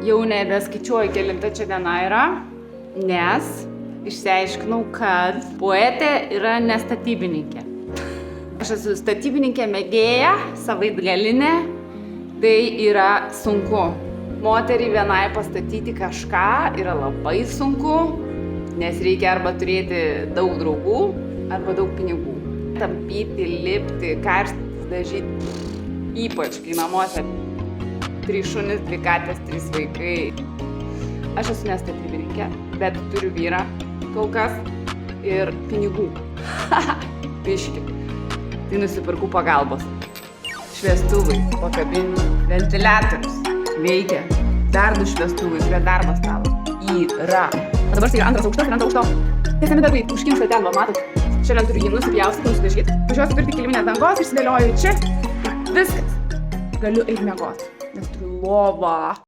Jau nebeskaičiuoju, kelinta čia diena yra, nes išsiaiškinau, kad poetė yra ne statybininkė. Aš esu statybininkė mėgėja, savaitgalinė, tai yra sunku. Moteriai vienai pastatyti kažką yra labai sunku, nes reikia arba turėti daug draugų, arba daug pinigų. Tampyti, lipti, karstytis, dažyti, ypač kai namuose 3 šunys, 2 katės, 3 vaikai. Aš esu ne statybininkė, bet turiu vyrą kol kas ir pinigų. Biški. Tai nusipirkau pagalbos. Šviestuvai, pakabinti, ventiliatorius. Veikia. Dar 2 šviestuvai prie darbo stalo. Yra. O dabar tai yra antras aukštas ir ant aukšto. Tiesiami darbai, užkimsta ten, va, matot. Šiandien turiu jį nusipjaustyti, nusidažyti. Važiuosiu pirkti kiliminės dangos, išsidėlioju čia. Viskas. Galiu eiti miegoti, nes turiu lovą.